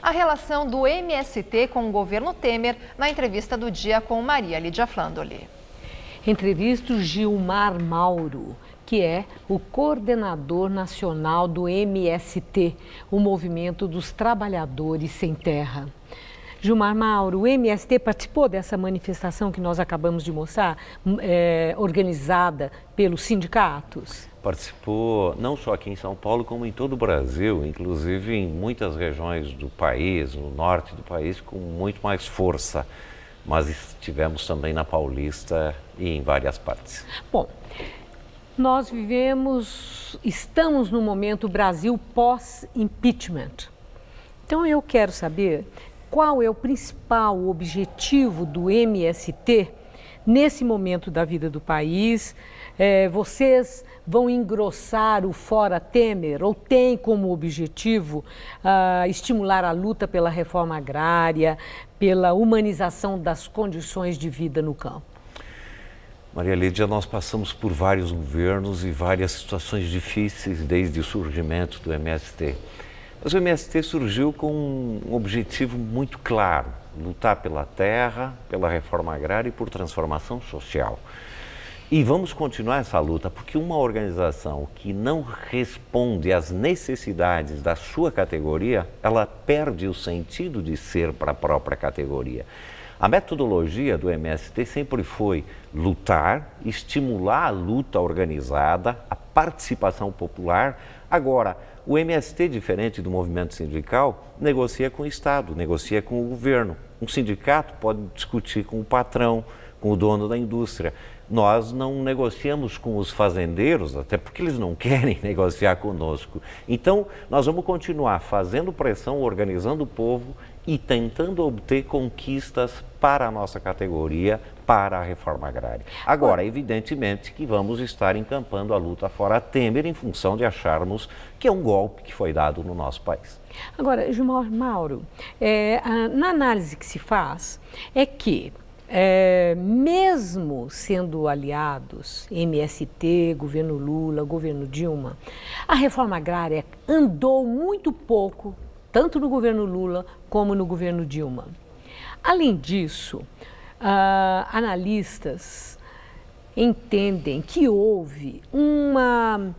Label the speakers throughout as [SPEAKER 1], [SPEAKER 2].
[SPEAKER 1] a relação do MST com o governo Temer na entrevista do dia com Maria Lídia Flandoli.
[SPEAKER 2] Entrevista o Gilmar Mauro, que é o coordenador nacional do MST, o Movimento dos Trabalhadores Sem Terra. Gilmar Mauro, o MST participou dessa manifestação que nós acabamos de mostrar, organizada pelos sindicatos?
[SPEAKER 3] Participou não só aqui em São Paulo, como em todo o Brasil, inclusive em muitas regiões do país, no norte do país, com muito mais força. Mas estivemos também na Paulista e em várias partes.
[SPEAKER 2] Bom, nós estamos no momento Brasil pós-impeachment. Então eu quero saber qual é o principal objetivo do MST nesse momento da vida do país. Vocês vão engrossar o Fora Temer ou tem como objetivo estimular a luta pela reforma agrária, pela humanização das condições de vida no campo?
[SPEAKER 3] Maria Lídia, nós passamos por vários governos e várias situações difíceis desde o surgimento do MST. Mas o MST surgiu com um objetivo muito claro: lutar pela terra, pela reforma agrária e por transformação social. E vamos continuar essa luta, porque uma organização que não responde às necessidades da sua categoria, ela perde o sentido de ser para a própria categoria. A metodologia do MST sempre foi lutar, estimular a luta organizada, a participação popular. Agora, o MST, diferente do movimento sindical, negocia com o Estado, negocia com o governo. Um sindicato pode discutir com o patrão, com o dono da indústria. Nós não negociamos com os fazendeiros, até porque eles não querem negociar conosco. Então, nós vamos continuar fazendo pressão, organizando o povo e tentando obter conquistas para a nossa categoria, para a reforma agrária. Agora, evidentemente que vamos estar encampando a luta fora Temer em função de acharmos que é um golpe que foi dado no nosso país.
[SPEAKER 2] Agora, Gilmar Mauro, na análise que se faz é que mesmo sendo aliados, MST, governo Lula, governo Dilma, a reforma agrária andou muito pouco, tanto no governo Lula como no governo Dilma. Além disso, analistas entendem que houve um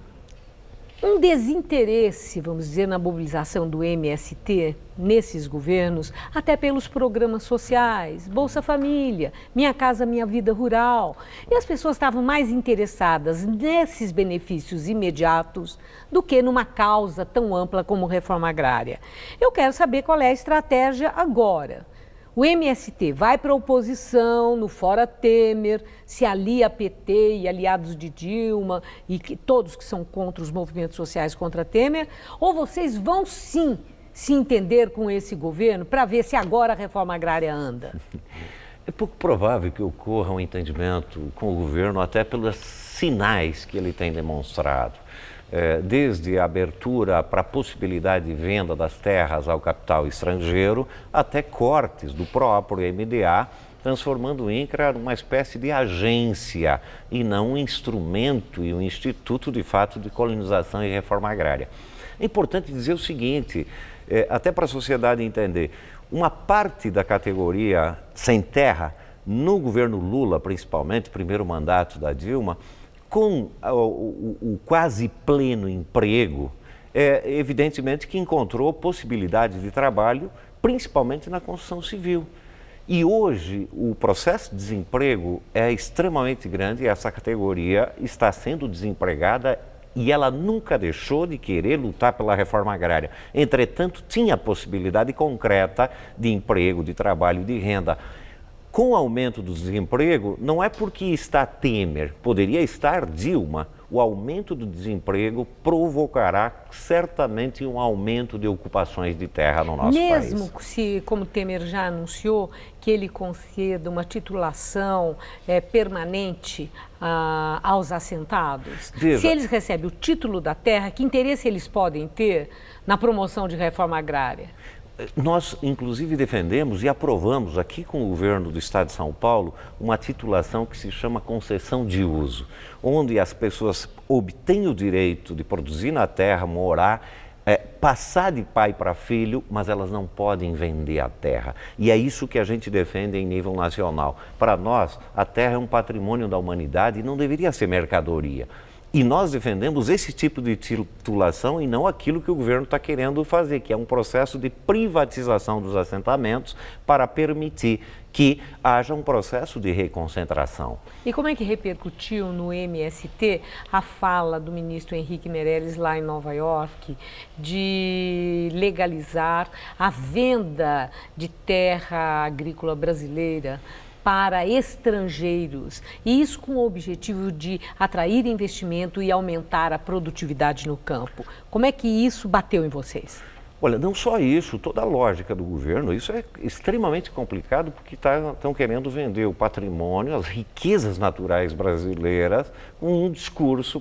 [SPEAKER 2] desinteresse, vamos dizer, na mobilização do MST nesses governos, até pelos programas sociais, Bolsa Família, Minha Casa Minha Vida Rural. E as pessoas estavam mais interessadas nesses benefícios imediatos do que numa causa tão ampla como reforma agrária. Eu quero saber qual é a estratégia agora. O MST vai para a oposição, no Fora Temer, se alia a PT e aliados de Dilma e todos que são contra os movimentos sociais contra Temer, ou vocês vão sim se entender com esse governo para ver se agora a reforma agrária anda?
[SPEAKER 3] É pouco provável que ocorra um entendimento com o governo, até pelos sinais que ele tem demonstrado. Desde a abertura para a possibilidade de venda das terras ao capital estrangeiro, até cortes do próprio MDA, transformando o INCRA numa espécie de agência e não um instrumento e um instituto de fato de colonização e reforma agrária. É importante dizer o seguinte, até para a sociedade entender, uma parte da categoria sem terra, no governo Lula principalmente, primeiro mandato da Dilma, com o quase pleno emprego, evidentemente que encontrou possibilidades de trabalho, principalmente na construção civil. E hoje o processo de desemprego é extremamente grande e essa categoria está sendo desempregada e ela nunca deixou de querer lutar pela reforma agrária. Entretanto, tinha possibilidade concreta de emprego, de trabalho, de renda. Com o aumento do desemprego, não é porque está Temer, poderia estar Dilma. O aumento do desemprego provocará certamente um aumento de ocupações de terra no nosso país.
[SPEAKER 2] Mesmo se, como Temer já anunciou, que ele conceda uma titulação permanente aos assentados, se eles recebem o título da terra, que interesse eles podem ter na promoção de reforma agrária?
[SPEAKER 3] Nós, inclusive, defendemos e aprovamos aqui com o governo do Estado de São Paulo uma titulação que se chama concessão de uso, onde as pessoas obtêm o direito de produzir na terra, morar, passar de pai para filho, mas elas não podem vender a terra. E é isso que a gente defende em nível nacional. Para nós, a terra é um patrimônio da humanidade e não deveria ser mercadoria. E nós defendemos esse tipo de titulação e não aquilo que o governo está querendo fazer, que é um processo de privatização dos assentamentos para permitir que haja um processo de reconcentração.
[SPEAKER 2] E como é que repercutiu no MST a fala do ministro Henrique Meirelles lá em Nova York de legalizar a venda de terra agrícola brasileira para estrangeiros, e isso com o objetivo de atrair investimento e aumentar a produtividade no campo? Como é que isso bateu em vocês?
[SPEAKER 3] Olha, não só isso, toda a lógica do governo, isso é extremamente complicado porque estão querendo vender o patrimônio, as riquezas naturais brasileiras, com um discurso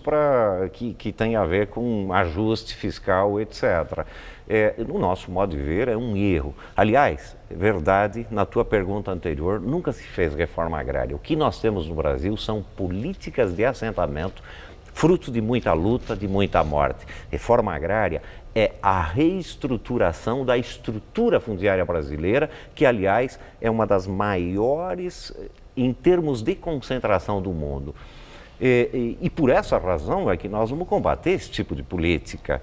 [SPEAKER 3] que tem a ver com ajuste fiscal, etc. No nosso modo de ver, é um erro. Aliás, é verdade, na tua pergunta anterior, nunca se fez reforma agrária. O que nós temos no Brasil são políticas de assentamento, fruto de muita luta, de muita morte. Reforma agrária é a reestruturação da estrutura fundiária brasileira, que, aliás, é uma das maiores em termos de concentração do mundo. E por essa razão é que nós vamos combater esse tipo de política,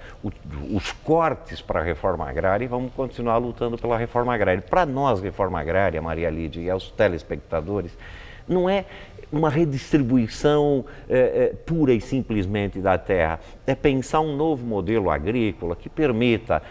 [SPEAKER 3] os cortes para a reforma agrária, e vamos continuar lutando pela reforma agrária. Para nós, reforma agrária, Maria Lídia, e aos telespectadores, não é uma redistribuição pura e simplesmente da terra, é pensar um novo modelo agrícola que permita,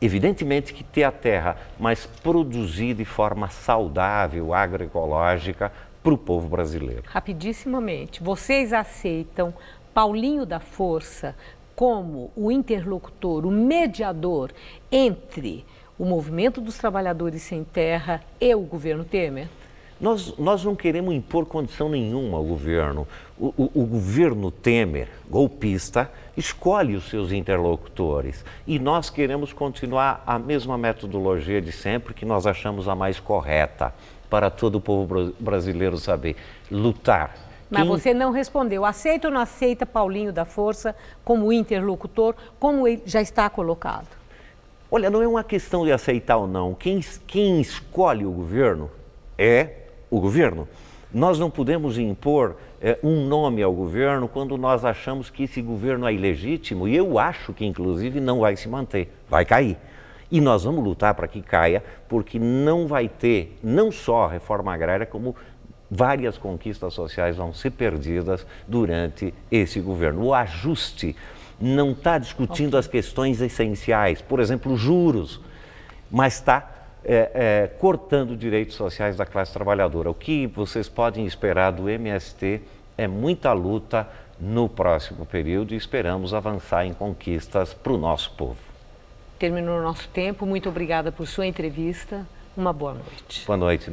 [SPEAKER 3] evidentemente, que ter a terra, mas produzir de forma saudável, agroecológica, para o povo brasileiro.
[SPEAKER 2] Rapidissimamente, vocês aceitam Paulinho da Força como o interlocutor, o mediador entre o movimento dos trabalhadores sem terra e o governo Temer?
[SPEAKER 3] Nós não queremos impor condição nenhuma ao governo. O governo Temer, golpista, escolhe os seus interlocutores. E nós queremos continuar a mesma metodologia de sempre, que nós achamos a mais correta para todo o povo brasileiro saber: lutar.
[SPEAKER 2] Mas você não respondeu. Aceita ou não aceita Paulinho da Força como interlocutor, como ele já está colocado?
[SPEAKER 3] Olha, não é uma questão de aceitar ou não. Quem escolhe o governo é o governo. Nós não podemos impor um nome ao governo quando nós achamos que esse governo é ilegítimo, e eu acho que, inclusive, não vai se manter, vai cair. E nós vamos lutar para que caia, porque não vai ter, não só a reforma agrária, como várias conquistas sociais vão ser perdidas durante esse governo. O ajuste não está discutindo as questões essenciais, por exemplo, juros, mas está cortando direitos sociais da classe trabalhadora. O que vocês podem esperar do MST é muita luta no próximo período, e esperamos avançar em conquistas para o nosso povo.
[SPEAKER 2] Terminou o nosso tempo. Muito obrigada por sua entrevista. Uma boa noite.
[SPEAKER 3] Boa noite.